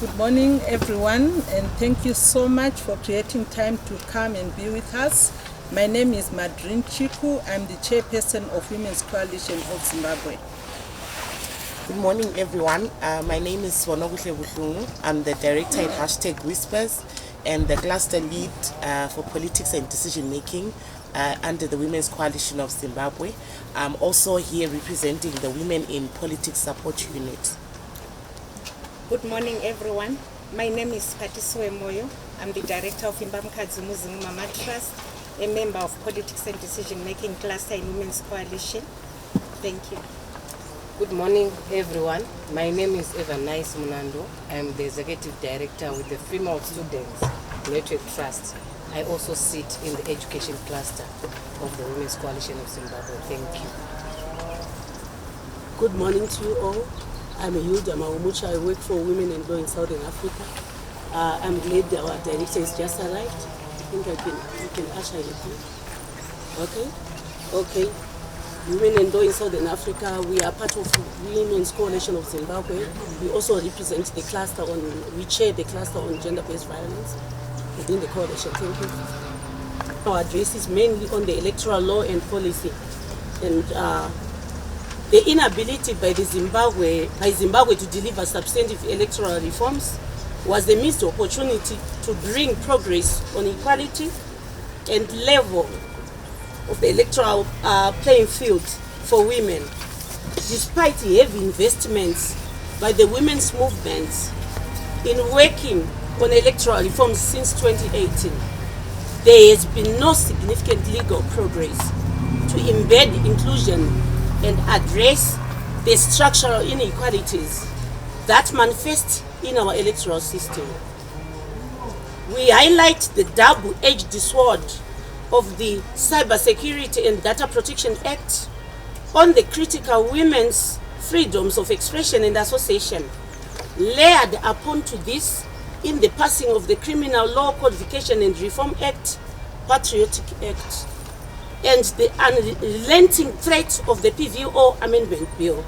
Good morning everyone, and thank you so much for creating time to come and be with us. My name is Madrin Chiku. I'm the chairperson of Women's Coalition of Zimbabwe. Good morning everyone. My name is Swanogushe. I'm the director at HStvWhispers and the cluster lead for politics and decision making under the Women's Coalition of Zimbabwe. I'm also here representing the Women in Politics Support Unit. Good morning everyone. My name is participati. I'm the director of Zimbabwe Mama Trust, a member of Politics and Decision Making Cluster in Women's Coalition. Thank you. Good morning everyone. My name is Eva Nice Munando. I'm the executive director with the Female Students Network Trust. I also sit in the education cluster of the Women's Coalition of Zimbabwe. Thank you. Good morning to you all. I'm Hilda Maumucha. I work for Women in Law in Southern Africa. I'm glad our director is just arrived. I think you can usher him. Okay. Women in Law in Southern Africa, we are part of Women's Coalition of Zimbabwe. We also represent the cluster we chair the cluster on gender-based violence within the coalition. Thank you. Our address is mainly on the electoral law and policy. And the inability by Zimbabwe to deliver substantive electoral reforms was a missed opportunity to bring progress on equality and level of the electoral playing field for women. Despite heavy investments by the women's movement in working on electoral reforms since 2018, there has been no significant legal progress to embed inclusion and address the structural inequalities that manifest in our electoral system. We highlight the double-edged sword of the Cybersecurity and Data Protection Act on the critical women's freedoms of expression and association, layered upon to this in the passing of the Criminal Law Codification and Reform Act, Patriotic Act, and the unrelenting threat of the PVO Amendment Bill.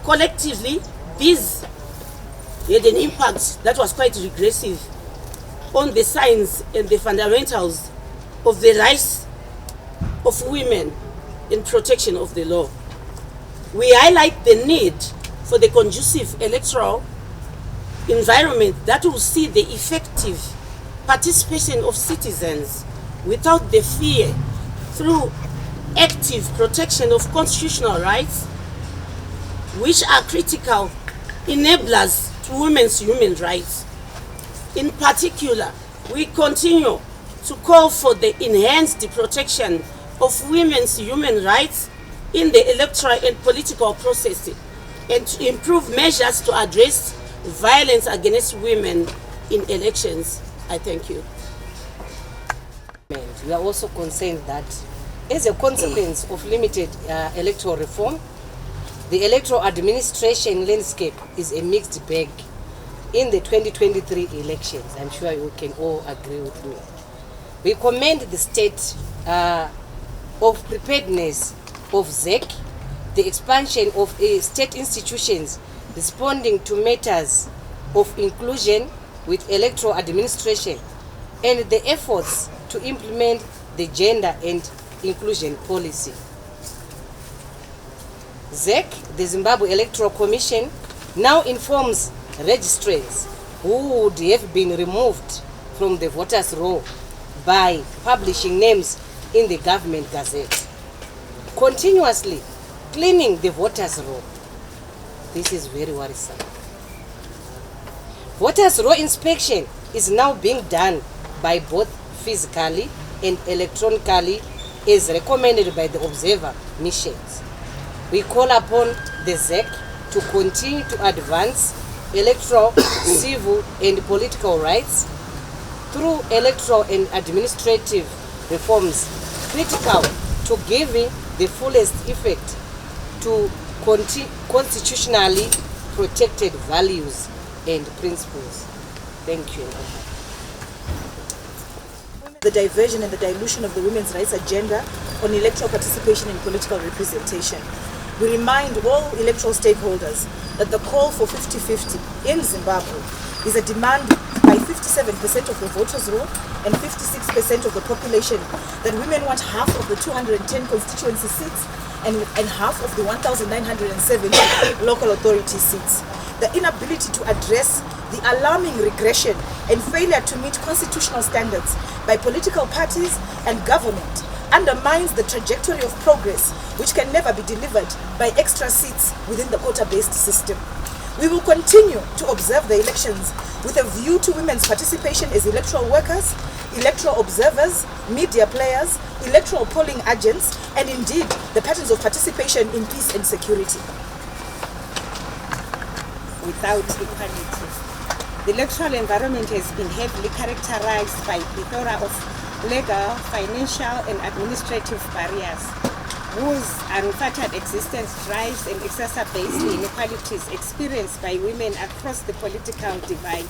Collectively, these had an impact that was quite regressive on the science and the fundamentals of the rights of women in protection of the law. We highlight the need for the conducive electoral environment that will see the effective participation of citizens without the fear, through active protection of constitutional rights, which are critical enablers to women's human rights. In particular, we continue to call for the enhanced protection of women's human rights in the electoral and political process, and to improve measures to address violence against women in elections. I thank you. We are also concerned that as a consequence of limited electoral reform, the electoral administration landscape is a mixed bag in the 2023 elections. I'm sure you can all agree with me. We commend the state of preparedness of ZEC, the expansion of state institutions responding to matters of inclusion with electoral administration, and the efforts to implement the gender and inclusion policy. ZEC, the Zimbabwe Electoral Commission, now informs registrants who would have been removed from the voters' roll by publishing names in the government gazette, continuously cleaning the voters' roll. This is very worrisome. Voters' roll inspection is now being done by both physically and electronically as recommended by the observer missions. We call upon the ZEC to continue to advance electoral, civil and political rights through electoral and administrative reforms critical to giving the fullest effect to constitutionally protected values and principles. Thank you. The diversion and the dilution of the women's rights agenda on electoral participation and political representation. We remind all electoral stakeholders that the call for 50-50 in Zimbabwe is a demand by 57% of the voters' roll and 56% of the population that women want half of the 210 constituency seats and half of the 1,907 local authority seats. The inability to address the alarming regression and failure to meet constitutional standards by political parties and government undermines the trajectory of progress, which can never be delivered by extra seats within the quota-based system. We will continue to observe the elections with a view to women's participation as electoral workers, electoral observers, media players, electoral polling agents, and indeed the patterns of participation in peace and security. Without equality, the electoral environment has been heavily characterized by a plethora of legal, financial and administrative barriers whose unfettered existence drives and exacerbates the inequalities experienced by women across the political divide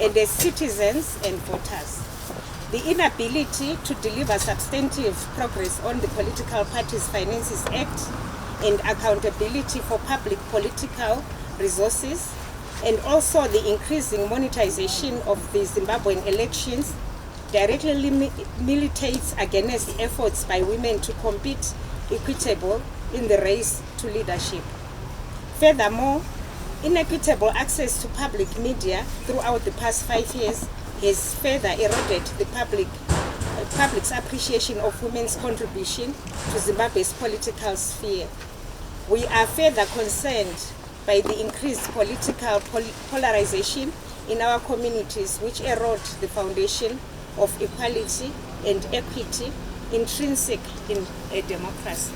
and as citizens and voters. The inability to deliver substantive progress on the Political Parties Finances Act and accountability for public political resources, and also the increasing monetization of the Zimbabwean elections directly militates against efforts by women to compete equitable in the race to leadership. Furthermore, inequitable access to public media throughout the past 5 years has further eroded the public's appreciation of women's contribution to Zimbabwe's political sphere. We are further concerned by the increased political polarization in our communities, which erode the foundation of equality and equity intrinsic in a democracy.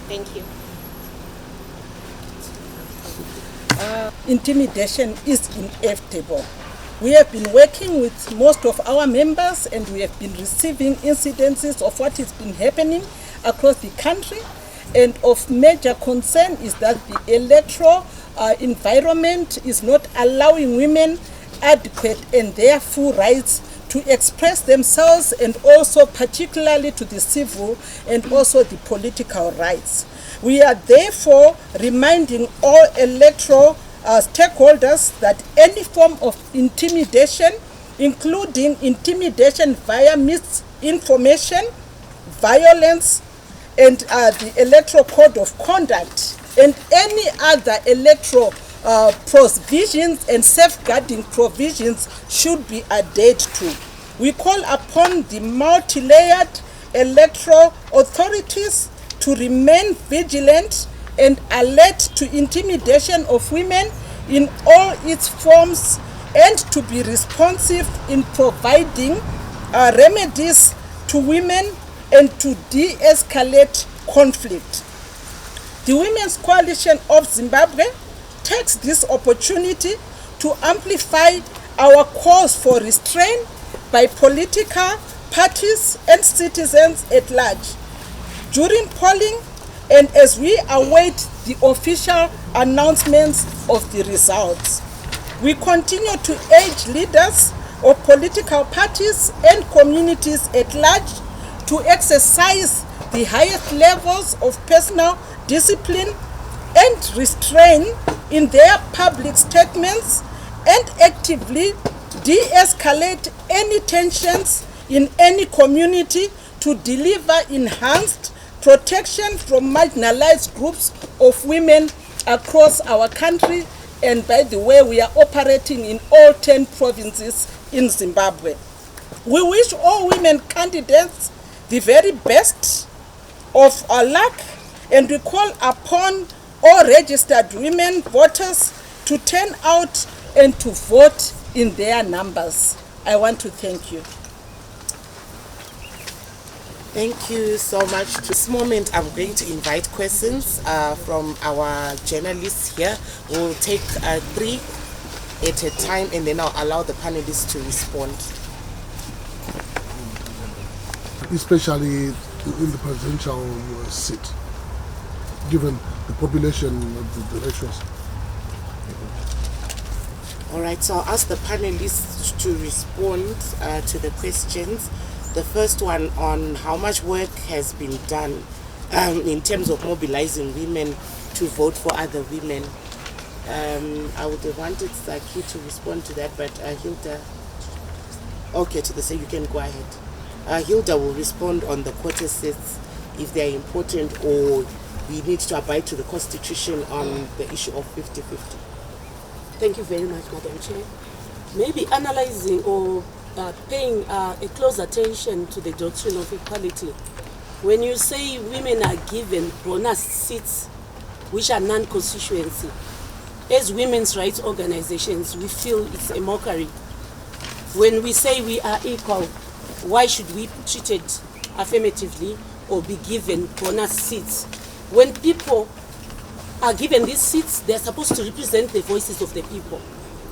Thank you. Intimidation is inevitable. We have been working with most of our members and we have been receiving incidences of what has been happening across the country, and of major concern is that the electoral environment is not allowing women adequate and their full rights to express themselves, and also particularly to the civil and also the political rights. We are therefore reminding all electoral stakeholders that any form of intimidation, including intimidation via misinformation, violence, and the electoral code of conduct, and any other electoral provisions and safeguarding provisions should be adhered to. We call upon the multi-layered electoral authorities to remain vigilant and alert to intimidation of women in all its forms, and to be responsive in providing remedies to women and to de-escalate conflict. The Women's Coalition of Zimbabwe takes this opportunity to amplify our calls for restraint by political parties and citizens at large during polling, and as we await the official announcements of the results. We continue to urge leaders of political parties and communities at large to exercise the highest levels of personal discipline and restraint in their public statements, and actively de-escalate any tensions in any community to deliver enhanced protection from marginalized groups of women across our country. And by the way, we are operating in all 10 provinces in Zimbabwe. We wish all women candidates the very best of our luck, and we call upon all registered women voters to turn out and to vote in their numbers. I want to thank you. Thank you so much. At this moment, I'm going to invite questions from our journalists here. We'll take 3 at a time, and then I'll allow the panelists to respond. Especially in the presidential seat, given the population of the elections. All right, so I'll ask the panelists to respond to the questions. The first one on how much work has been done in terms of mobilizing women to vote for other women. I would have wanted Saki to respond to that, but Hilda, okay, to the say you can go ahead. Hilda will respond on the quota sets, if they are important, or we need to abide to the Constitution on the issue of 50-50. Thank you very much, Madam Chair. Maybe analyzing or paying a close attention to the doctrine of equality. When you say women are given bonus seats which are non-constituency, as women's rights organizations, we feel it's a mockery. When we say we are equal, why should we be treated affirmatively or be given bonus seats? When people are given these seats, they're supposed to represent the voices of the people.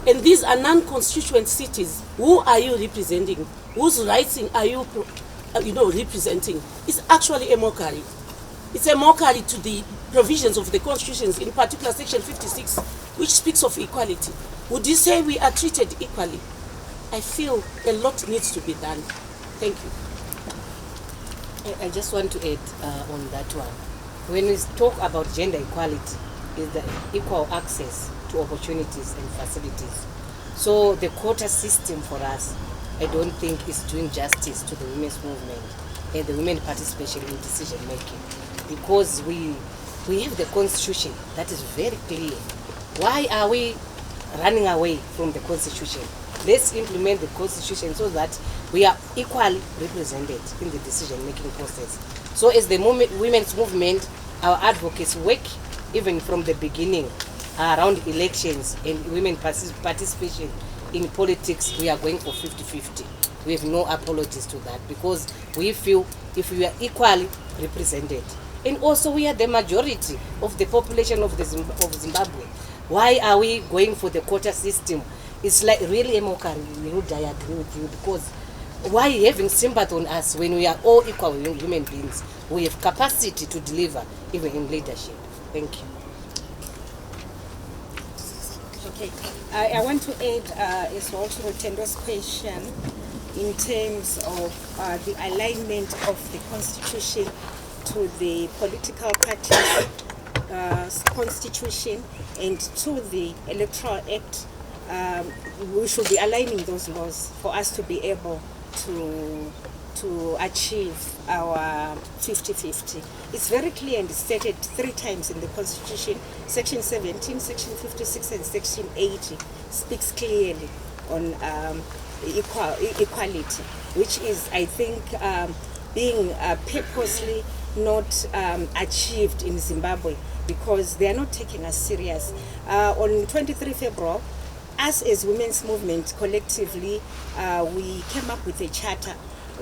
And these are non-constituent cities. Who are you representing? Whose rights are you, representing? It's actually a mockery. It's a mockery to the provisions of the constitutions, in particular Section 56, which speaks of equality. Would you say we are treated equally? I feel a lot needs to be done. Thank you. I just want to add on that one. When we talk about gender equality, is the equal access to opportunities and facilities. So the quota system for us, I don't think is doing justice to the women's movement and the women participation in decision making, because we have the constitution that is very clear. Why are we running away from the constitution? Let's implement the constitution so that we are equally represented in the decision making process. So as the women's movement, our advocates work even from the beginning around elections and women participation in politics. We are going for 50-50. We have no apologies to that, because we feel if we are equally represented, and also we are the majority of the population of Zimbabwe. Why are we going for the quota system? It's like really a mockery. I agree with you, because why having sympathy on us when we are all equal human beings? We have capacity to deliver even in leadership. Thank you. Okay, I want to add as well to Rotendo's question in terms of the alignment of the Constitution to the political parties' constitution and to the Electoral Act. We should be aligning those laws for us to be able to achieve our 50-50. It's very clear and stated 3 times in the Constitution. Section 17, Section 56 and Section 80 speaks clearly on equality, which is, I think, being purposely not achieved in Zimbabwe, because they are not taking us serious. On 23 February, us as women's movement collectively, we came up with a charter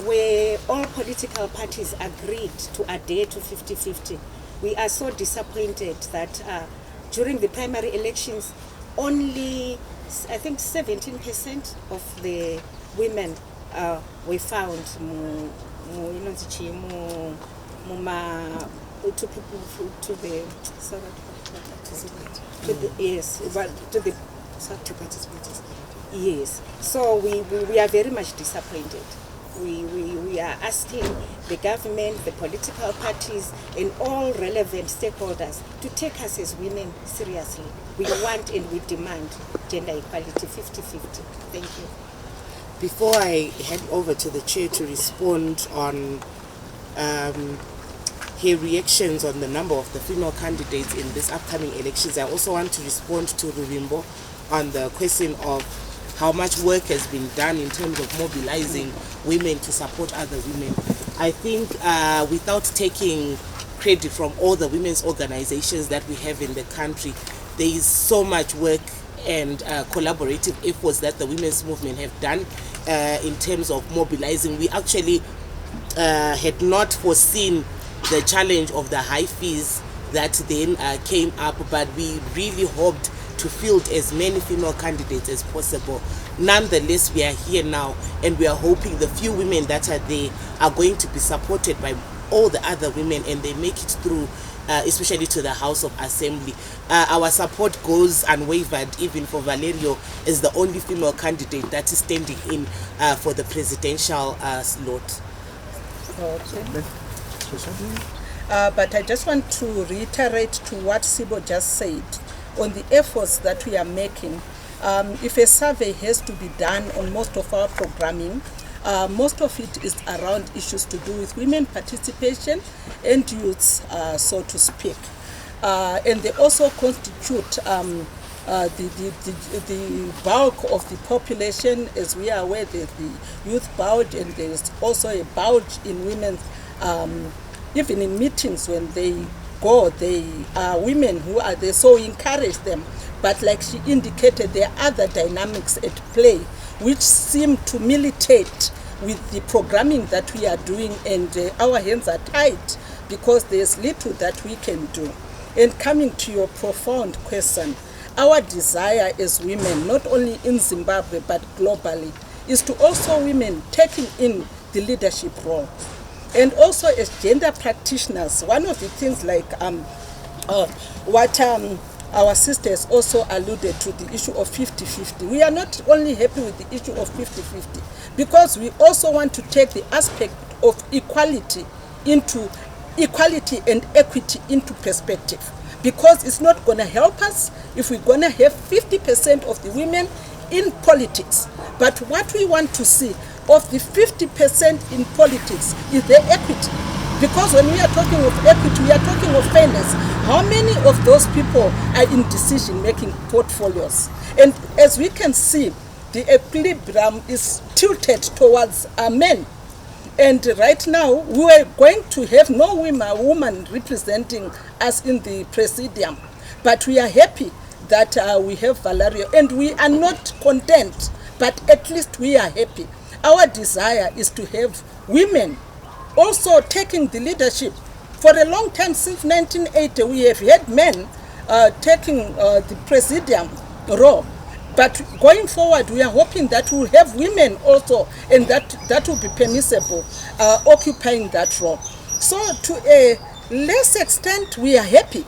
where all political parties agreed to adhere to 50-50. We are so disappointed that during the primary elections, only, I think, 17% of the women were found Yes, so we are very much disappointed. We are asking the government, the political parties, and all relevant stakeholders to take us as women seriously. We want and we demand gender equality 50-50. Thank you. Before I hand over to the chair to respond on her reactions on the number of the female candidates in this upcoming elections, I also want to respond to Ruvimbo on the question of how much work has been done in terms of mobilizing women to support other women. I think without taking credit from all the women's organizations that we have in the country, there is so much work and collaborative efforts that the women's movement have done in terms of mobilizing. We actually had not foreseen the challenge of the high fees that then came up, but we really hoped to field as many female candidates as possible. Nonetheless, we are here now, and we are hoping the few women that are there are going to be supported by all the other women, and they make it through, especially to the House of Assembly. Our support goes unwavered, even for Valerio as the only female candidate that is standing in for the presidential slot. Okay. But I just want to reiterate to what Sibo just said on the efforts that we are making. If a survey has to be done on most of our programming, most of it is around issues to do with women participation and youths, so to speak. And they also constitute the bulk of the population. As we are aware, there's the youth bulge, and there's also a bulge in women's, even in meetings when they go, they are women who are there, so we encourage them. But like she indicated, there are other dynamics at play which seem to militate with the programming that we are doing, and our hands are tied because there's little that we can do. And coming to your profound question, our desire as women, not only in Zimbabwe but globally, is to also women taking in the leadership role. And also as gender practitioners, one of the things like what our sisters also alluded to, the issue of 50-50. We are not only happy with the issue of 50-50, because we also want to take the aspect of equality and equity into perspective. Because it's not going to help us if we're going to have 50% of the women in politics. But what we want to see of the 50% in politics is the equity. Because when we are talking of equity, we are talking of fairness. How many of those people are in decision-making portfolios? And as we can see, the equilibrium is tilted towards men. And right now, we are going to have no woman representing us in the presidium. But we are happy that we have Valerio, and we are not content, but at least we are happy. Our desire is to have women also taking the leadership. For a long time, since 1980, we have had men taking the presidium role. But going forward, we are hoping that we'll have women also, and that will be permissible, occupying that role. So to a less extent, we are happy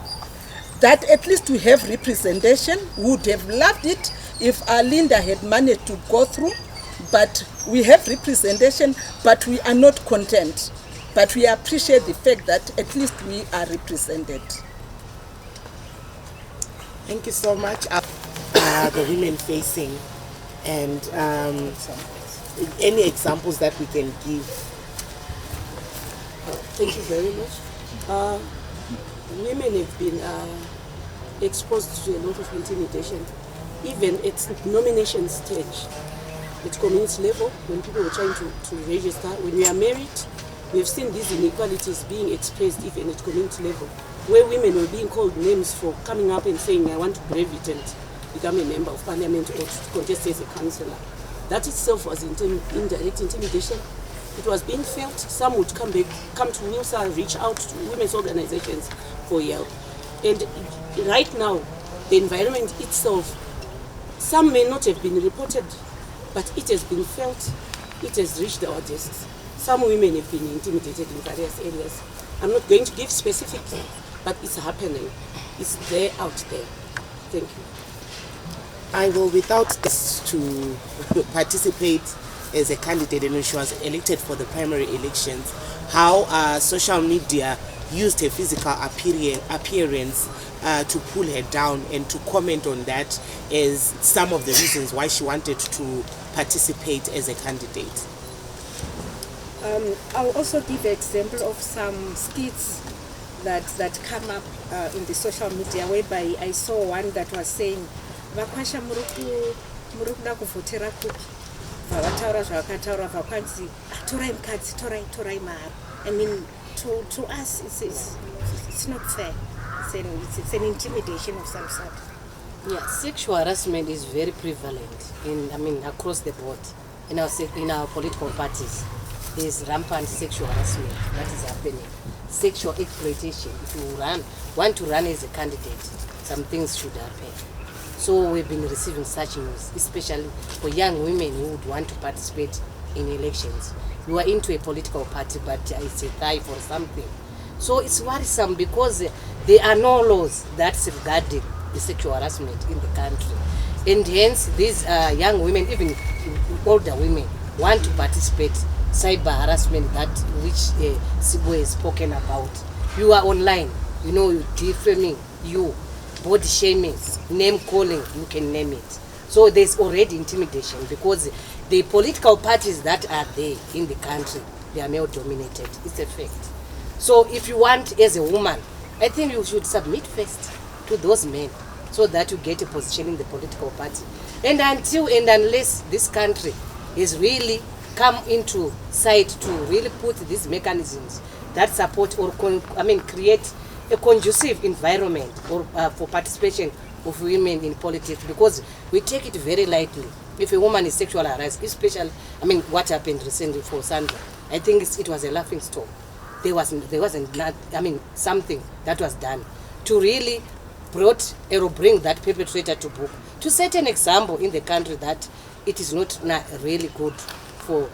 that at least we have representation. We would have loved it if Linda had managed to go through, but we have representation, but we are not content. But we appreciate the fact that at least we are represented. Thank you so much. The women facing, and any examples that we can give. Thank you very much. Women have been exposed to a lot of intimidation, even at nomination stage, at community level, when people were trying to register. When we are married, we've seen these inequalities being expressed even at community level, where women were being called names for coming up and saying, I want to brave it and become a member of parliament or to contest as a councillor. That itself was indirect intimidation. It was being felt. Some would come to WILSA, reach out to women's organizations for help. And right now, the environment itself, some may not have been reported, but it has been felt, it has reached our desks. Some women have been intimidated in various areas. I'm not going to give specifics, but it's happening. It's there, out there. Thank you. I will, without this, to participate as a candidate, and when she was elected for the primary elections, how social media used her physical appearance to pull her down, and to comment on that as some of the reasons why she wanted to participate as a candidate. I'll also give an example of some skits that come up in the social media, whereby I saw one that was saying, Vakwasha murukuda kuvhotera kupi, vavataura zvavakataura vakwanzi torai mukadzi, torai mahari. I mean, to us it's not fair. It's an intimidation of some sort. Yeah, sexual harassment is very prevalent across the board. In our political parties, there's rampant sexual harassment that is happening. Sexual exploitation. If you want to run as a candidate, some things should happen. So we've been receiving such news, especially for young women who would want to participate in elections. You are into a political party, but it's a tie for something. So it's worrisome because there are no laws that's regarding the sexual harassment in the country. And hence, these young women, even older women, want to participate cyber harassment, that which Sibo has spoken about. You are online, you defaming, body shaming, name calling, you can name it. So there's already intimidation because the political parties that are there in the country, they are male dominated. It's a fact. So if you want as a woman, I think you should submit first to those men so that you get a position in the political party. And until and unless this country is really come into sight to really put these mechanisms that support or create a conducive environment for participation of women in politics, because we take it very lightly. If a woman is sexually harassed, especially, what happened recently for Sandra, I think it was a laughing stock. There wasn't something that was done to really bring that perpetrator to book, to set an example in the country that it is not really good for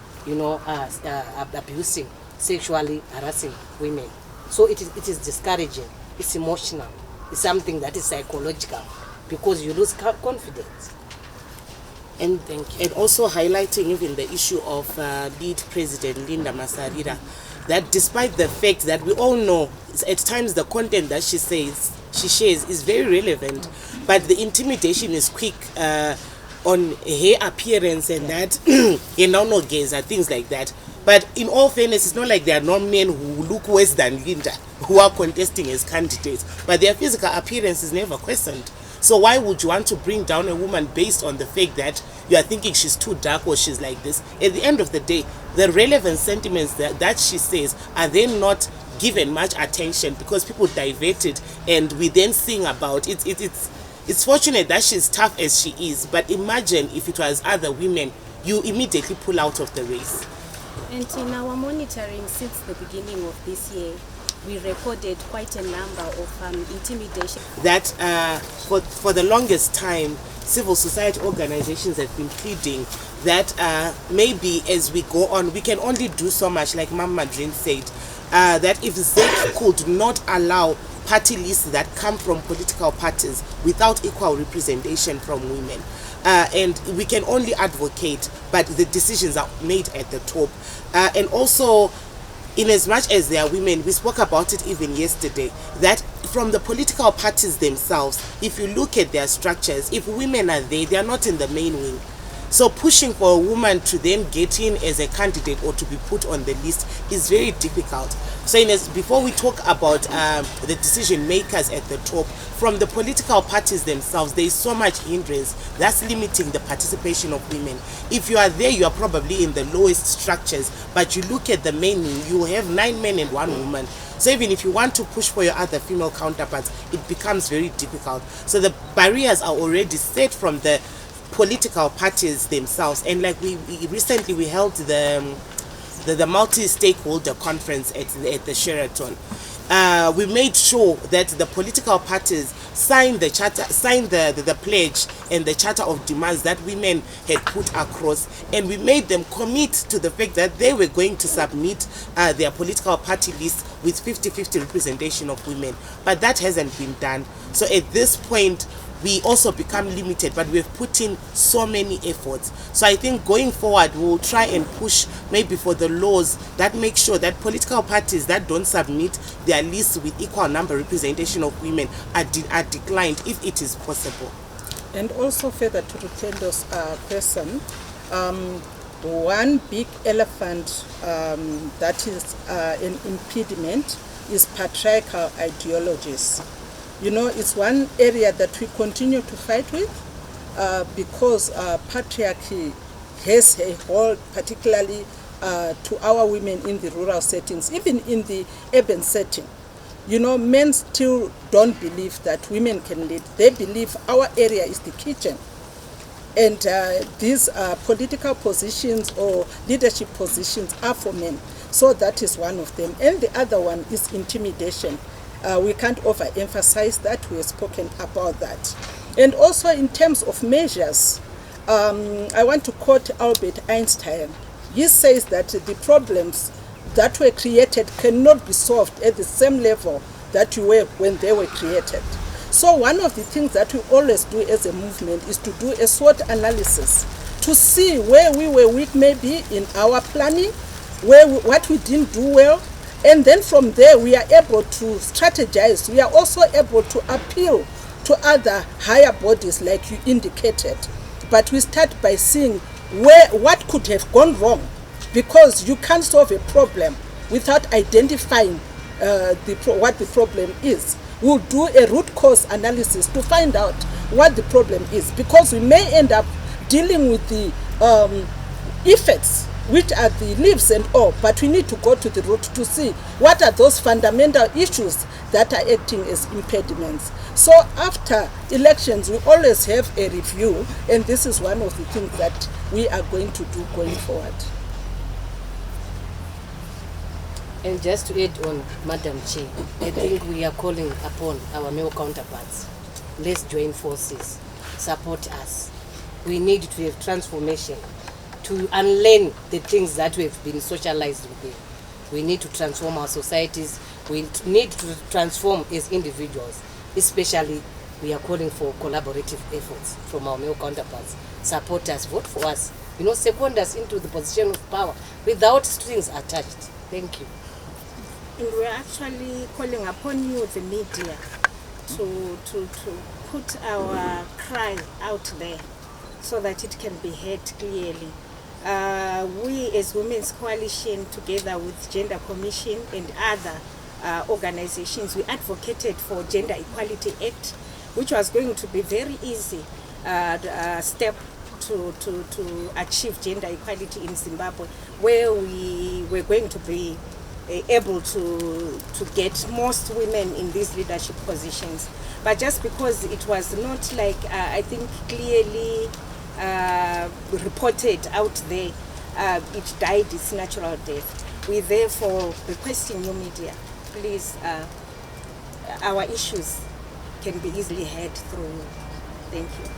abusing, sexually harassing women. So it is discouraging. It's emotional. It's something that is psychological because you lose confidence. And also highlighting even the issue of lead President Linda Masarira, that despite the fact that we all know at times the content that she shares is very relevant, but the intimidation is quick on her appearance and that no gaze and things like that. But in all fairness, it's not like there are no men who look worse than Linda who are contesting as candidates, but their physical appearance is never questioned. So why would you want to bring down a woman based on the fact that you are thinking she's too dark or she's like this? At the end of the day, the relevant sentiments that she says are then not given much attention because people divert it and we then sing about it. It's fortunate that she's tough as she is, but imagine if it was other women, you immediately pull out of the race. And in our monitoring since the beginning of this year, we recorded quite a number of intimidation. That for the longest time, civil society organizations have been pleading that maybe as we go on, we can only do so much, like Mama Madrin said, that if ZEC could not allow party lists that come from political parties without equal representation from women. And we can only advocate, but the decisions are made at the top. And also, in as much as there are women, we spoke about it even yesterday, that from the political parties themselves, if you look at their structures, if women are there, they are not in the main wing. So pushing for a woman to then get in as a candidate or to be put on the list is very difficult. So before we talk about the decision makers at the top, from the political parties themselves, there is so much hindrance that's limiting the participation of women. If you are there, you are probably in the lowest structures, but you look at the main wing, you have 9 men and 1 woman. So even if you want to push for your other female counterparts, it becomes very difficult. So the barriers are already set from the political parties themselves. And like we recently we held the multi-stakeholder conference at the Sheraton. We made sure that the political parties signed the charter, signed the pledge and the charter of demands that women had put across, and we made them commit to the fact that they were going to submit their political party list with 50-50 representation of women. But that hasn't been done. So at this point, we also become limited, but we've put in so many efforts. So I think going forward, we'll try and push maybe for the laws that make sure that political parties that don't submit their lists with equal number representation of women are declined if it is possible. And also further to Rutendo's question, one big elephant that is an impediment is patriarchal ideologies. You know, it's one area that we continue to fight with because patriarchy has a hold, particularly to our women in the rural settings, even in the urban setting. you know, men still don't believe that women can lead. They believe our area is the kitchen. And these political positions or leadership positions are for men. So that is one of them. And the other one is intimidation. We can't overemphasize that. We have spoken about that. And also in terms of measures, I want to quote Albert Einstein. He says that the problems that were created cannot be solved at the same level that you were when they were created. So one of the things that we always do as a movement is to do a SWOT analysis to see where we were weak maybe in our planning, what we didn't do well, and then from there we are able to strategize. We are also able to appeal to other higher bodies like you indicated. But we start by seeing what could have gone wrong, because you can't solve a problem without identifying what the problem is. We'll do a root cause analysis to find out what the problem is, because we may end up dealing with the effects, which are the leaves and all, but we need to go to the root to see what are those fundamental issues that are acting as impediments. So after elections, we always have a review, and this is one of the things that we are going to do going forward. And just to add on, Madam Chair, I think we are calling upon our male counterparts. Let's join forces, support us. We need to have transformation, to unlearn the things that we have been socialized with. We need to transform our societies. We need to transform as individuals. Especially, we are calling for collaborative efforts from our male counterparts. Support us, vote for us. You know, second us into the position of power without strings attached. Thank you. And we're actually calling upon you, the media, to put our cry out there so that it can be heard clearly. We as Women's Coalition, together with Gender Commission and other organizations, we advocated for Gender Equality Act, which was going to be very easy step to achieve gender equality in Zimbabwe, where we were going to be able to get most women in these leadership positions. But just because it was not like, I think, clearly reported out there, it died its natural death. We therefore requesting you media, please, our issues can be easily heard through you. Thank you.